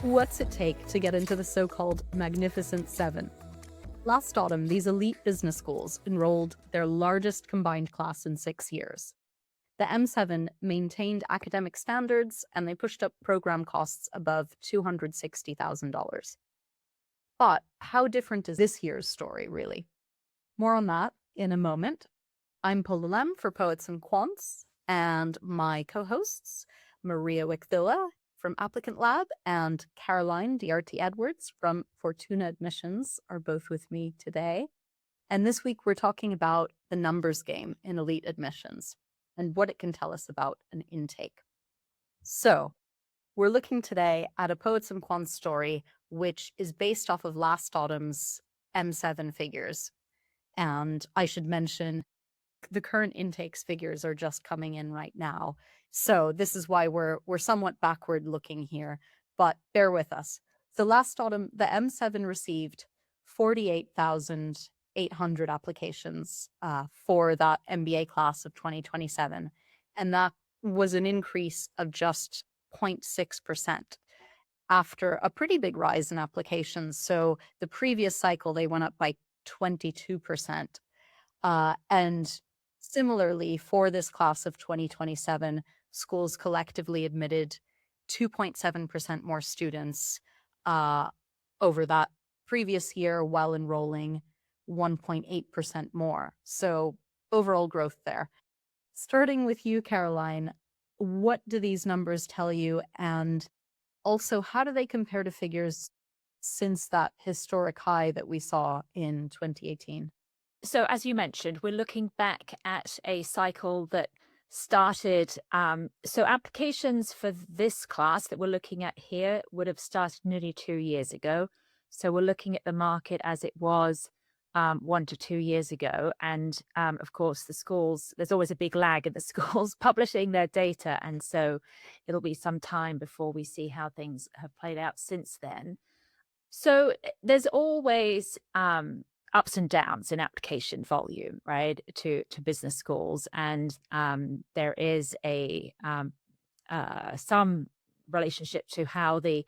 What's it take to get into the so-called Magnificent Seven? Last autumn, these elite business schools enrolled their largest combined class in 6 years. The M7 maintained academic standards and they pushed up program costs above $260,000. But how different is this year's story, really? More on that in a moment. I'm Polulem for Poets and Quants, and my co-hosts, Maria Wickvilla from Applicant Lab and Caroline DRT Edwards from Fortuna Admissions are both with me today. And this week we're talking about the numbers game in elite admissions and what it can tell us about an intake. So we're looking today at a Poets and Quants story, which is based off of last autumn's M7 figures. And I should mention the current intakes figures are just coming in right now. So this is why we're somewhat backward looking here, but bear with us. So last autumn, the M7 received 48,800 applications for that MBA class of 2027. And that was an increase of just 0.6% after a pretty big rise in applications. So the previous cycle, they went up by 22%. And similarly, for this class of 2027, schools collectively admitted 2.7% more students over that previous year while enrolling 1.8% more. So overall growth there. Starting with you, Caroline, what do these numbers tell you? And also, how do they compare to figures since that historic high that we saw in 2018? So as you mentioned, we're looking back at a cycle that started. So applications for this class that we're looking at here would have started nearly 2 years ago. So we're looking at the market as it was 1 to 2 years ago. And of course, the schools, there's always a big lag in the schools publishing their data. And so it'll be some time before we see how things have played out since then. So there's always ups and downs in application volume, right, to business schools, and there is a some relationship to how the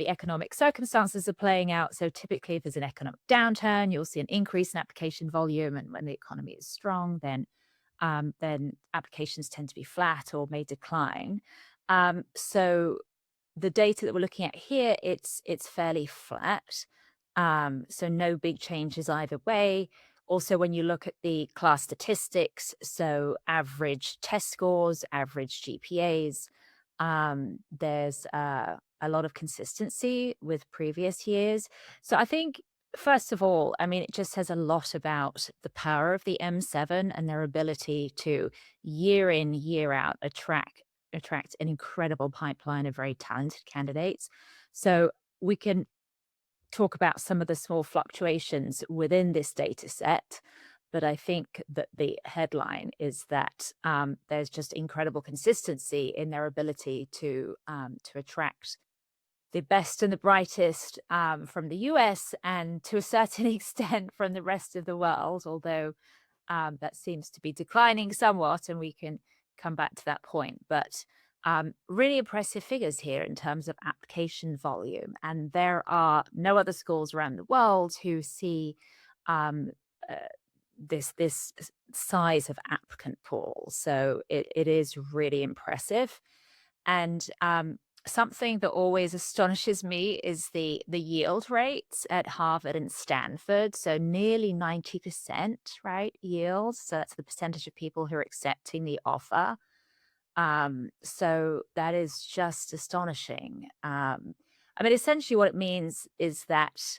economic circumstances are playing out. So typically, if there's an economic downturn, you'll see an increase in application volume, and when the economy is strong, then applications tend to be flat or may decline. So the data that we're looking at here, it's fairly flat. So no big changes either way. Also, when you look at the class statistics, so average test scores, average GPAs, there's a lot of consistency with previous years. So I think, first of all, I mean, it just says a lot about the power of the M7 and their ability to year in, year out attract an incredible pipeline of very talented candidates. So we can talk about some of the small fluctuations within this data set, but I think that the headline is that there's just incredible consistency in their ability to attract the best and the brightest from the US and to a certain extent from the rest of the world, although that seems to be declining somewhat, and we can come back to that point. But really impressive figures here in terms of application volume. And there are no other schools around the world who see um, uh, this size of applicant pool. So it is really impressive. And something that always astonishes me is the yield rates at Harvard and Stanford. So nearly 90%, right? Yield. So that's the percentage of people who are accepting the offer. So that is just astonishing. I mean, essentially what it means is that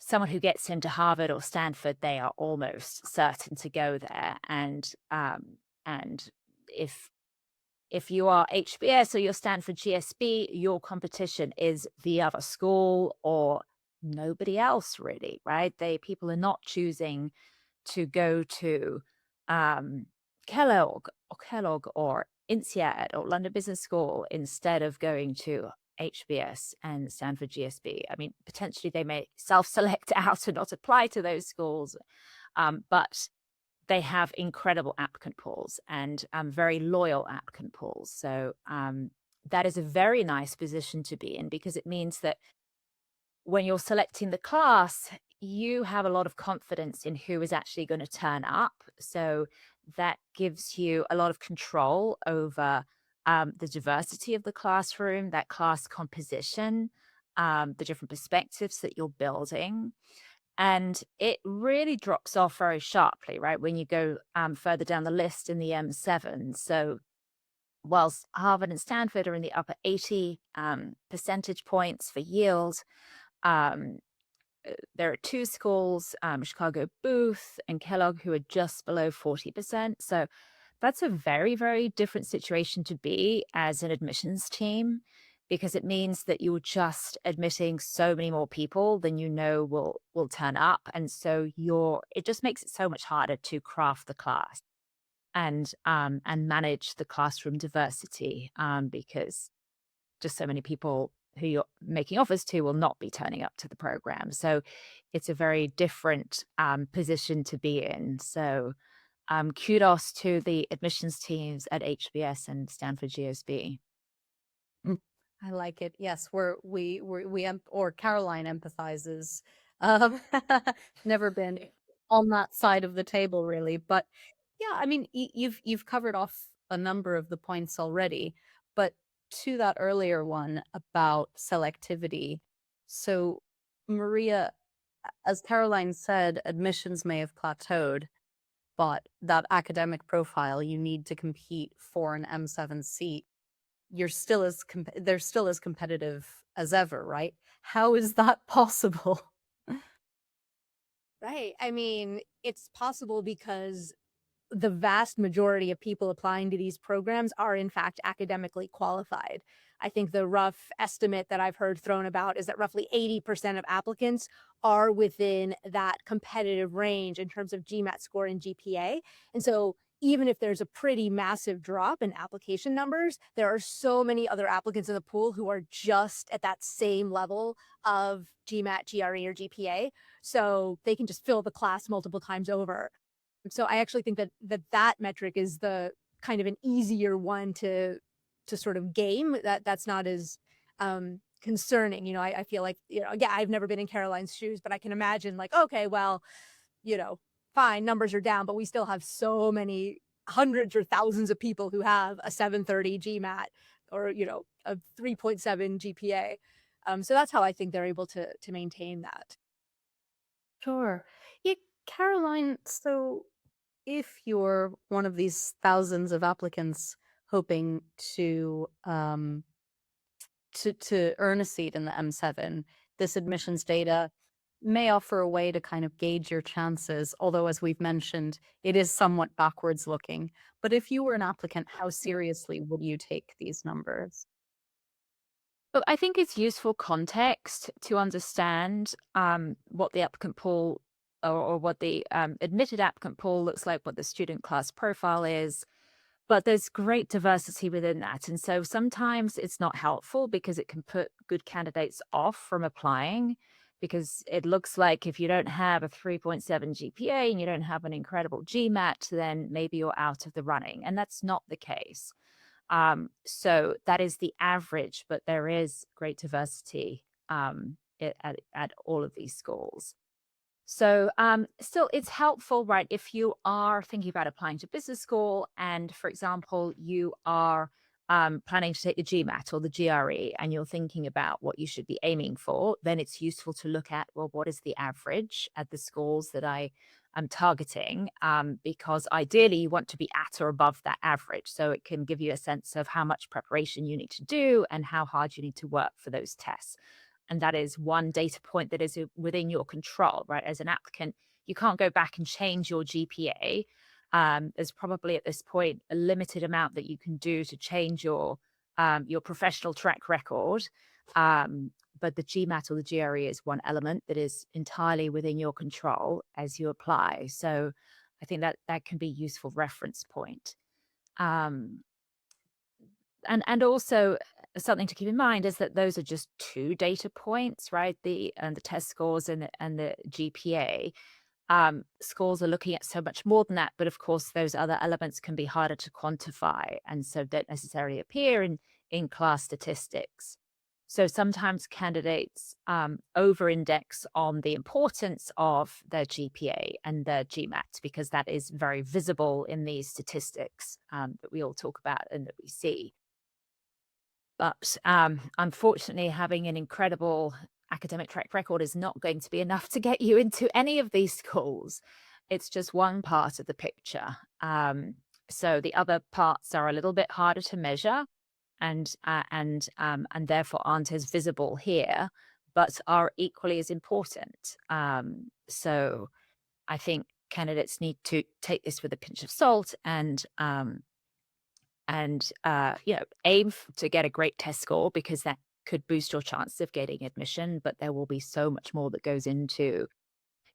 someone who gets into Harvard or Stanford, they are almost certain to go there. And if you are HBS or you're Stanford GSB, your competition is the other school or nobody else, really, right? People are not choosing to go to Kellogg or INSEAD or London Business School instead of going to HBS and Stanford GSB. I mean, potentially they may self-select out and not apply to those schools, but they have incredible applicant pools and very loyal applicant pools. So that is a very nice position to be in because it means that when you're selecting the class, you have a lot of confidence in who is actually going to turn up. So that gives you a lot of control over the diversity of the classroom, that class composition, the different perspectives that you're building. And it really drops off very sharply, right? When you go further down the list in the M7. So whilst Harvard and Stanford are in the upper 80 percentage points for yield, um, there are two schools, Chicago Booth and Kellogg, who are just below 40%. So that's a very, very different situation to be as an admissions team because it means that you're just admitting so many more people than you know will turn up. And so it just makes it so much harder to craft the class and manage the classroom diversity because just so many people who you're making offers to will not be turning up to the program. So it's a very different position to be in. So kudos to the admissions teams at HBS and Stanford GSB. Mm. I like it. Yes, or Caroline empathizes. Um, never been on that side of the table really, but yeah, I mean, you've covered off a number of the points already, but to that earlier one about selectivity. So, Maria, as Caroline said, admissions may have plateaued, but that academic profile you need to compete for an M7 seat, they're still as competitive as ever, right? How is that possible? Right. I mean, it's possible because the vast majority of people applying to these programs are in fact academically qualified. I think the rough estimate that I've heard thrown about is that roughly 80% of applicants are within that competitive range in terms of GMAT score and GPA. And so even if there's a pretty massive drop in application numbers, there are so many other applicants in the pool who are just at that same level of GMAT, GRE, or GPA. So they can just fill the class multiple times over. So I actually think that metric is the kind of an easier one to sort of game. That's not as concerning. I feel like, yeah, I've never been in Caroline's shoes, but I can imagine like, okay, well, you know, fine, numbers are down, but we still have so many hundreds or thousands of people who have a 730 GMAT or, a 3.7 GPA. So that's how I think they're able to maintain that. Sure. Yeah, Caroline, so if you're one of these thousands of applicants hoping to earn a seat in the M7, this admissions data may offer a way to kind of gauge your chances, although as we've mentioned, it is somewhat backwards looking. But if you were an applicant, how seriously would you take these numbers? But I think it's useful context to understand what the applicant pool or what the admitted applicant pool looks like, what the student class profile is. But there's great diversity within that. And so sometimes it's not helpful because it can put good candidates off from applying because it looks like if you don't have a 3.7 GPA and you don't have an incredible GMAT, then maybe you're out of the running. And that's not the case. So that is the average, but there is great diversity at all of these schools. So, still, it's helpful, right? If you are thinking about applying to business school, and for example, you are planning to take the GMAT or the GRE, and you're thinking about what you should be aiming for, then it's useful to look at, well, what is the average at the schools that I am targeting? Because ideally, you want to be at or above that average. So it can give you a sense of how much preparation you need to do and how hard you need to work for those tests. And that is one data point that is within your control, right? As an applicant, you can't go back and change your GPA. There's probably at this point a limited amount that you can do to change your professional track record. But the GMAT or the GRE is one element that is entirely within your control as you apply. So I think that can be a useful reference point. Um, and also something to keep in mind is that those are just two data points, right? The test scores and the GPA. Schools are looking at so much more than that, but of course, those other elements can be harder to quantify, and so don't necessarily appear in class statistics. So sometimes candidates over-index on the importance of their GPA and their GMAT because that is very visible in these statistics that we all talk about and that we see. But unfortunately, having an incredible academic track record is not going to be enough to get you into any of these schools. It's just one part of the picture. So the other parts are a little bit harder to measure and therefore aren't as visible here, but are equally as important. So I think candidates need to take this with a pinch of salt and aim to get a great test score because that could boost your chances of getting admission. But there will be so much more that goes into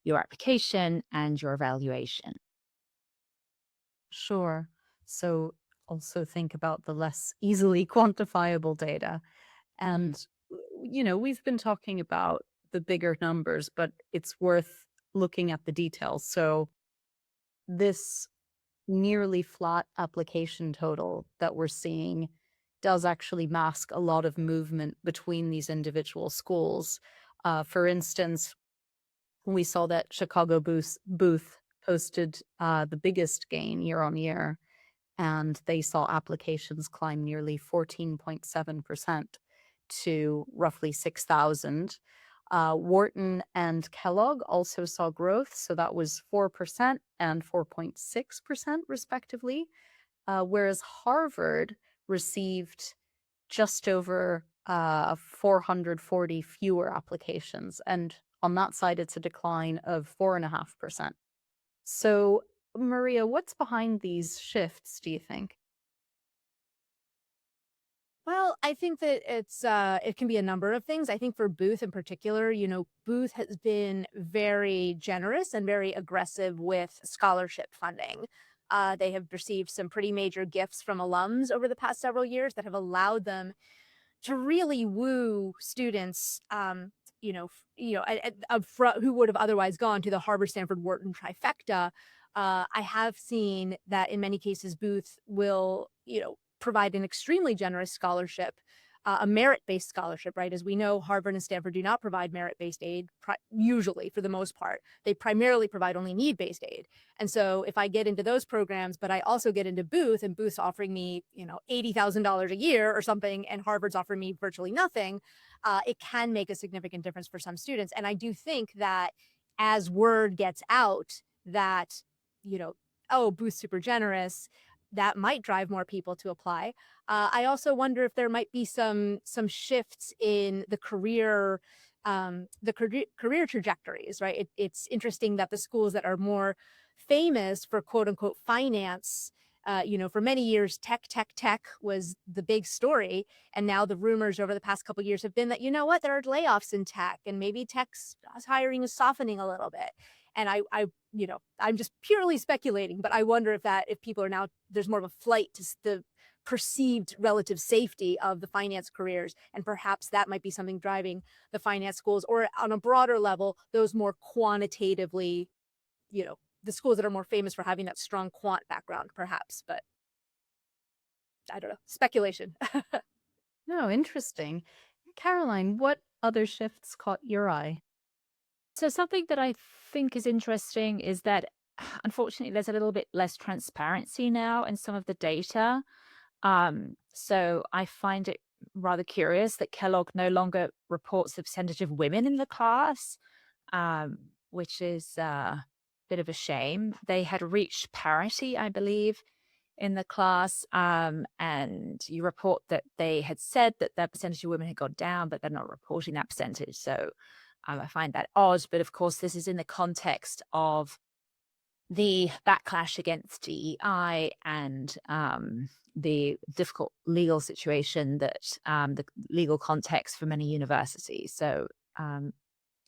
your application and your evaluation. Sure. So also think about the less easily quantifiable data. And, we've been talking about the bigger numbers, but it's worth looking at the details. So this nearly flat application total that we're seeing does actually mask a lot of movement between these individual schools. For instance, we saw that Chicago Booth posted the biggest gain year on year, and they saw applications climb nearly 14.7% to roughly 6,000. Wharton and Kellogg also saw growth, so that was 4% and 4.6% respectively, whereas Harvard received just over 440 fewer applications. And on that side, it's a decline of 4.5%. So, Maria, what's behind these shifts, do you think? Well, I think that it can be a number of things. I think for Booth in particular, Booth has been very generous and very aggressive with scholarship funding. They have received some pretty major gifts from alums over the past several years that have allowed them to really woo students, who would have otherwise gone to the Harvard, Stanford, Wharton trifecta. I have seen that in many cases, Booth will, provide an extremely generous scholarship, a merit-based scholarship, right? As we know, Harvard and Stanford do not provide merit-based aid, usually for the most part. They primarily provide only need-based aid. And so if I get into those programs, but I also get into Booth and Booth's offering me, $80,000 a year or something, and Harvard's offering me virtually nothing, it can make a significant difference for some students. And I do think that as word gets out that, oh, Booth's super generous, that might drive more people to apply. I also wonder if there might be some shifts in the career trajectories, right? It's interesting that the schools that are more famous for quote unquote finance, for many years, tech was the big story. And now the rumors over the past couple of years have been that, there are layoffs in tech and maybe tech's hiring is softening a little bit. And I'm just purely speculating, but I wonder if people are now, there's more of a flight to the perceived relative safety of the finance careers. And perhaps that might be something driving the finance schools, or on a broader level, those more quantitatively, the schools that are more famous for having that strong quant background, perhaps. But I don't know, speculation. No, interesting. Caroline, what other shifts caught your eye? So something that I think is interesting is that unfortunately there's a little bit less transparency now in some of the data. So I find it rather curious that Kellogg no longer reports the percentage of women in the class, which is a bit of a shame. They had reached parity, I believe, in the class, and you report that they had said that their percentage of women had gone down, but they're not reporting that percentage. So I find that odd. But of course, this is in the context of the backlash against DEI and the difficult legal situation that the legal context for many universities. So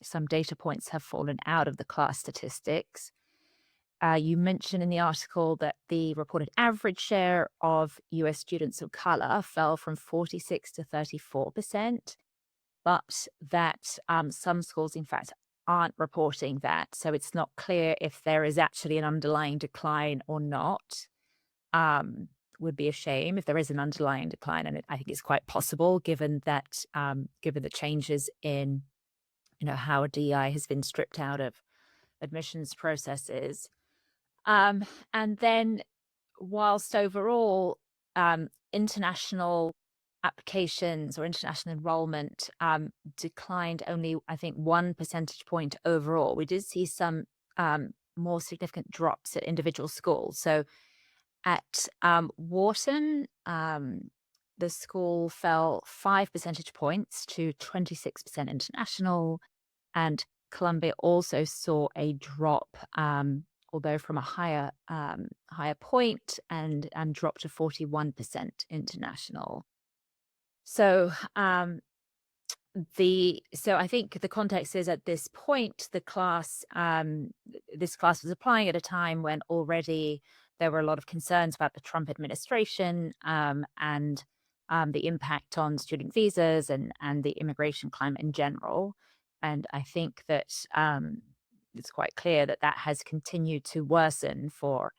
some data points have fallen out of the class statistics. You mentioned in the article that the reported average share of US students of color fell from 46 to 34%, but that some schools, in fact, aren't reporting that. So it's not clear if there is actually an underlying decline or not. would be a shame if there is an underlying decline, and I think it's quite possible given the changes in how DEI has been stripped out of admissions processes. Um, and then, whilst overall international applications or international enrollment declined only, I think, 1 percentage point overall, we did see some more significant drops at individual schools. So at Wharton, the school fell 5 percentage points to 26% international, and Columbia also saw a drop, although from a higher point, and dropped to 41% international. So I think the context is, at this point, this class was applying at a time when already there were a lot of concerns about the Trump administration, and the impact on student visas and the immigration climate in general. And I think that it's quite clear that that has continued to worsen for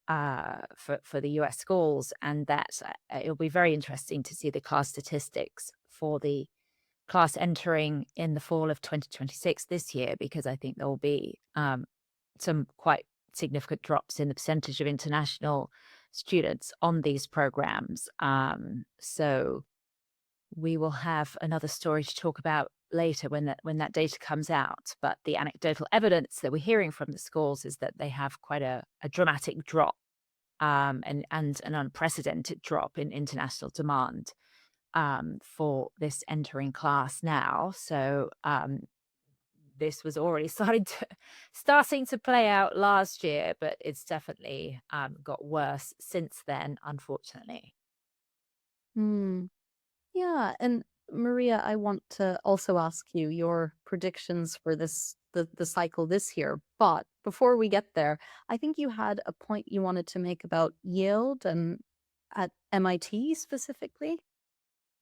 the US schools, and that it'll be very interesting to see the class statistics for the class entering in the fall of 2026 this year, because I think there will be some quite significant drops in the percentage of international students on these programs. So we will have another story to talk about later when that data comes out. But the anecdotal evidence that we're hearing from the schools is that they have quite a dramatic drop, and an unprecedented drop in international demand for this entering class now. So this was already starting to play out last year, but it's definitely got worse since then, unfortunately. Hmm. Yeah, and Maria, I want to also ask you your predictions for the cycle this year. But before we get there, I think you had a point you wanted to make about yield and at MIT specifically.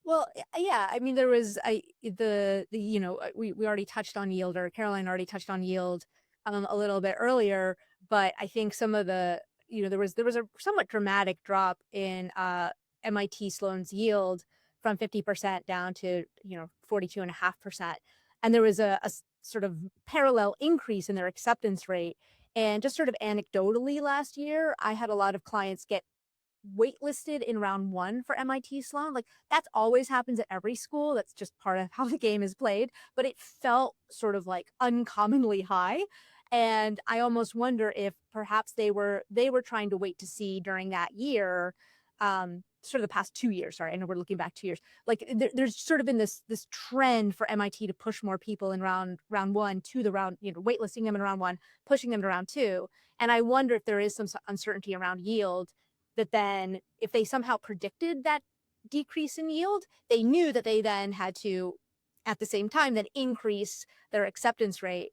Well, yeah, I mean, there was we already touched on yield, or Caroline already touched on yield a little bit earlier, but I think some of there was a somewhat dramatic drop in MIT Sloan's yield from 50% down to 42.5%, and there was a sort of parallel increase in their acceptance rate. And just sort of anecdotally, last year, I had a lot of clients get waitlisted in round one for MIT Sloan. Like, that's always happens at every school. That's just part of how the game is played. But it felt sort of like uncommonly high. And I almost wonder if perhaps they were trying to wait to see during that year, sort of the past 2 years. Sorry, I know we're looking back 2 years. Like, there's sort of been this trend for MIT to push more people in round one to the round, waitlisting them in round one, pushing them to round two. And I wonder if there is some uncertainty around yield, that then if they somehow predicted that decrease in yield, they knew that they then had to, at the same time, then increase their acceptance rate.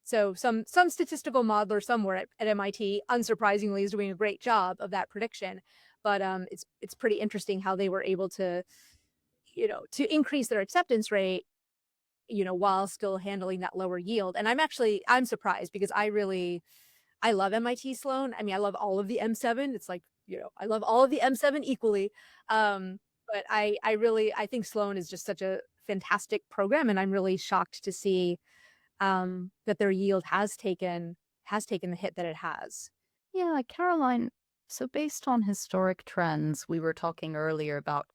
So some statistical modeler somewhere at MIT, unsurprisingly, is doing a great job of that prediction. But it's pretty interesting how they were able to, to increase their acceptance rate, while still handling that lower yield. And I'm surprised, because I love MIT Sloan. I mean, I love all of the M7. It's like, I love all of the M7 equally. But I think Sloan is just such a fantastic program, and I'm really shocked to see that their yield has taken the hit that it has. Yeah, Caroline, so based on historic trends, we were talking earlier about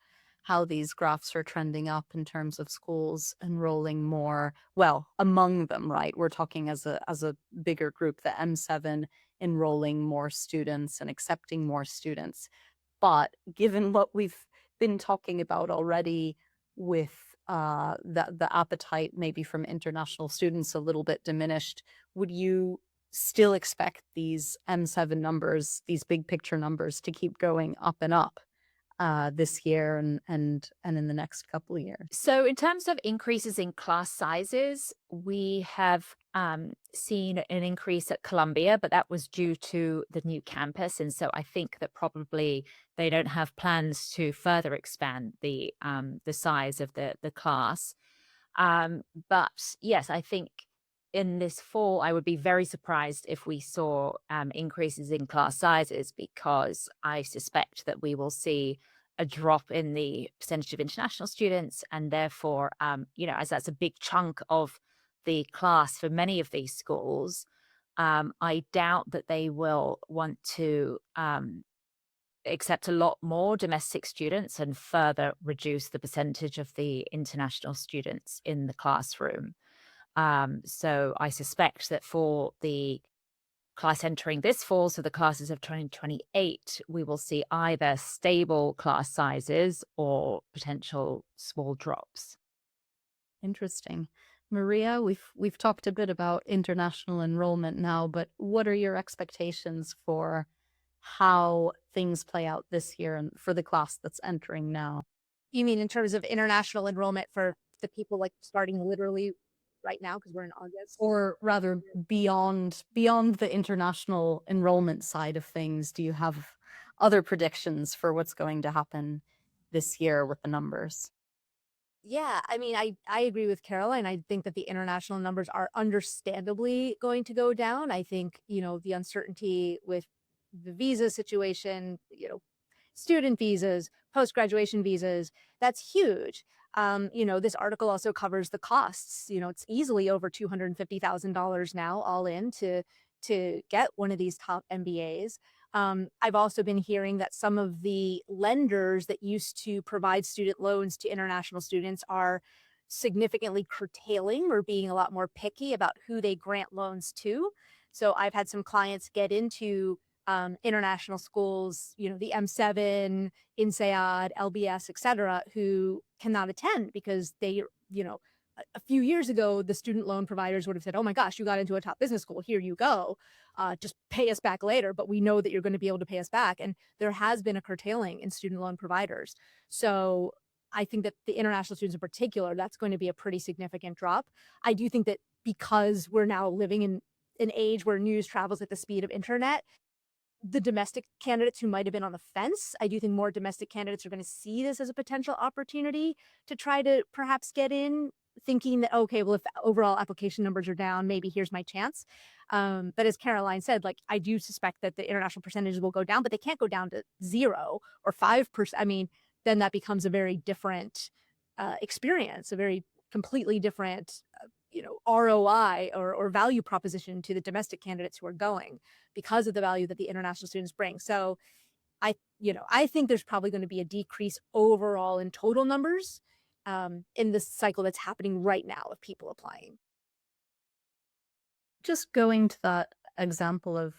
how these graphs are trending up in terms of schools enrolling more, well, among them, right? We're talking as a bigger group, the M7 enrolling more students and accepting more students. But given what we've been talking about already with the appetite maybe from international students a little bit diminished, would you still expect these M7 numbers, these big picture numbers, to keep going up and up this year and in the next couple of years? So, in terms of increases in class sizes, we have seen an increase at Columbia, but that was due to the new campus. And so I think that probably they don't have plans to further expand the size of the class. But yes, I think in this fall, I would be very surprised if we saw increases in class sizes, because I suspect that we will see a drop in the percentage of international students. And therefore, as that's a big chunk of the class for many of these schools, I doubt that they will want to accept a lot more domestic students and further reduce the percentage of the international students in the classroom. So I suspect that for the class entering this fall, so the classes of 2028, we will see either stable class sizes or potential small drops. Interesting. Maria, we've talked a bit about international enrollment now, but what are your expectations for how things play out this year and for the class that's entering now? You mean in terms of international enrollment for the people like starting literally right now because we're in August? Or rather beyond the international enrollment side of things, do you have other predictions for what's going to happen this year with the numbers? Yeah, I mean, I agree with Caroline. I think that the international numbers are understandably going to go down. I think, the uncertainty with the visa situation, student visas, post-graduation visas, that's huge. This article also covers the costs. It's easily over $250,000 now all in to get one of these top MBAs. I've also been hearing that some of the lenders that used to provide student loans to international students are significantly curtailing or being a lot more picky about who they grant loans to. So I've had some clients get into international schools, the M7, INSEAD, LBS, et cetera, who cannot attend because a few years ago, the student loan providers would have said, oh my gosh, you got into a top business school. Here you go. Just pay us back later. But we know that you're going to be able to pay us back. And there has been a curtailing in student loan providers. So I think that the international students in particular, that's going to be a pretty significant drop. I do think that because we're now living in an age where news travels at the speed of internet, the domestic candidates who might have been on the fence, I do think more domestic candidates are going to see this as a potential opportunity to try to perhaps get in, thinking that, okay, well, if overall application numbers are down, maybe here's my chance. But as Caroline said, like, I do suspect that the international percentages will go down, but they can't go down to 0 or 5%. I mean, then that becomes a very different experience, a very completely different ROI or value proposition to the domestic candidates who are going because of the value that the international students bring. So I think there's probably going to be a decrease overall in total numbers in this cycle that's happening right now of people applying. Just going to that example of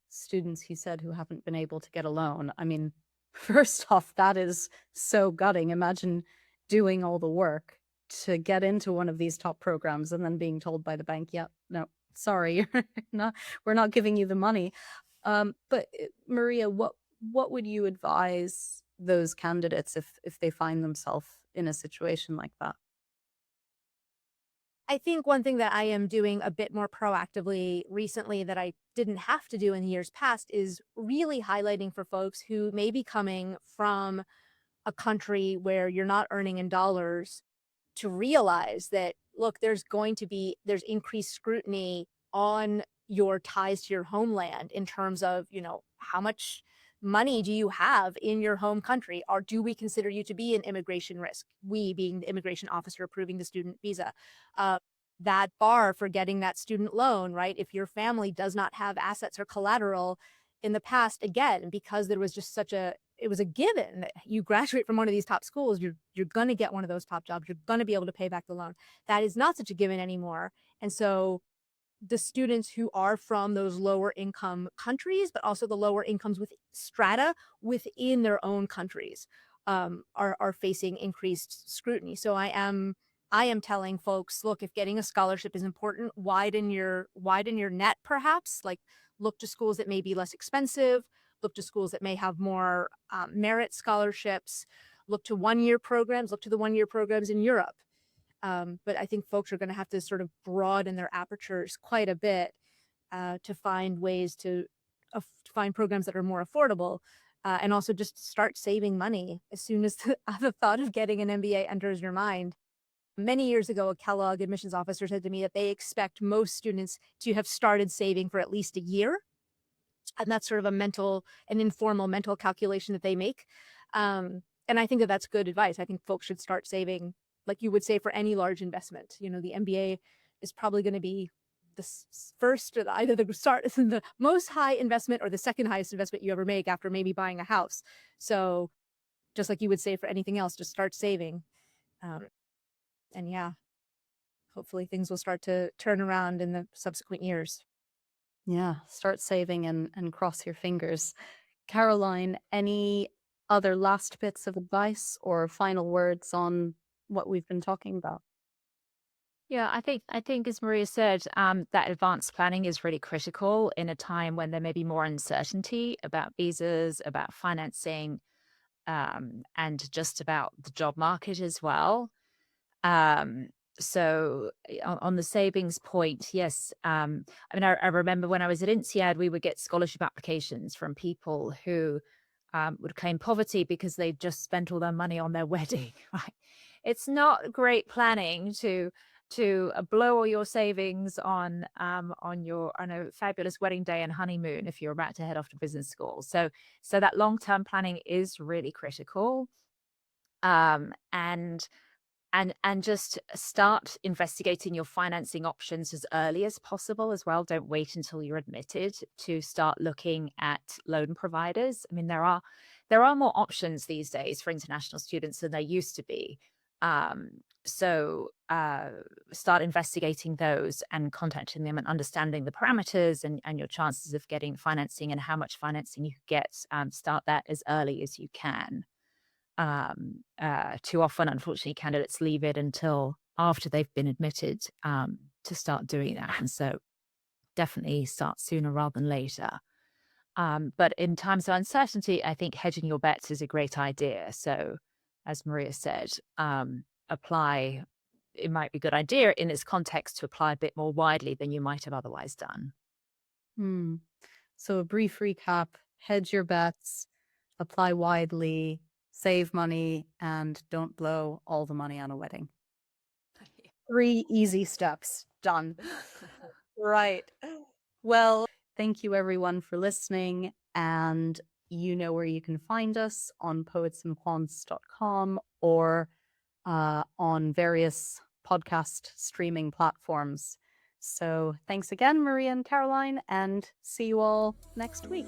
students he said who haven't been able to get a loan. I mean, first off, that is so gutting. Imagine doing all the work to get into one of these top programs and then being told by the bank, "Yeah, no, sorry, you're not, we're not giving you the money." But Maria, what would you advise those candidates if they find themselves in a situation like that? I think one thing that I am doing a bit more proactively recently that I didn't have to do in years past is really highlighting for folks who may be coming from a country where you're not earning in dollars to realize that, look, there's increased scrutiny on your ties to your homeland in terms of, how much money do you have in your home country, or do we consider you to be an immigration risk, we being the immigration officer approving the student visa. uh, that bar for getting that student loan, right? If your family does not have assets or collateral in the past, again, because there was just it was a given that you graduate from one of these top schools, you're going to get one of those top jobs, you're going to be able to pay back the loan. That is not such a given anymore. And so the students who are from those lower income countries, but also the lower incomes with strata within their own countries, are facing increased scrutiny. So I am telling folks, look, if getting a scholarship is important, widen your net, perhaps. Like, look to schools that may be less expensive, look to schools that may have more merit scholarships, look to 1-year programs, look to the 1-year programs in Europe. But I think folks are going to have to sort of broaden their apertures quite a bit to find ways to find programs that are more affordable, and also just start saving money as soon as the thought of getting an MBA enters your mind. Many years ago, a Kellogg admissions officer said to me that they expect most students to have started saving for at least a year. And that's sort of an informal mental calculation that they make. And I think that that's good advice. I think folks should start saving like you would say for any large investment. You know, the MBA is probably going to be first or either the start the most high investment or the second highest investment you ever make after maybe buying a house. So just like you would say for anything else, just start saving. And yeah, hopefully things will start to turn around in the subsequent years. Yeah, start saving and cross your fingers. Caroline, any other last bits of advice or final words on what we've been talking about? Yeah, I think as Maria said, that advanced planning is really critical in a time when there may be more uncertainty about visas, about financing, and just about the job market as well. Um, so on the savings point, yes. I mean, I remember when I was at INSEAD, we would get scholarship applications from people who would claim poverty because they just spent all their money on their wedding. Right? It's not great planning to blow all your savings on your on a fabulous wedding day and honeymoon if you're about to head off to business school. So that long term planning is really critical. And just start investigating your financing options as early as possible as well. Don't wait until you're admitted to start looking at loan providers. I mean, there are more options these days for international students than there used to be. So start investigating those and contacting them and understanding the parameters and your chances of getting financing and how much financing you could get. Start that as early as you can. Too often, unfortunately, candidates leave it until after they've been admitted to start doing that. And so definitely start sooner rather than later. But in times of uncertainty, I think hedging your bets is a great idea. So, as Maria said, apply. It might be a good idea in this context to apply a bit more widely than you might have otherwise done. Hmm. So a brief recap, hedge your bets, apply widely, save money, and don't blow all the money on a wedding. 3 easy steps. Done. Right. Well, thank you everyone for listening. And you know where you can find us on poetsandquants.com or on various podcast streaming platforms. So thanks again, Maria and Caroline, and see you all next week.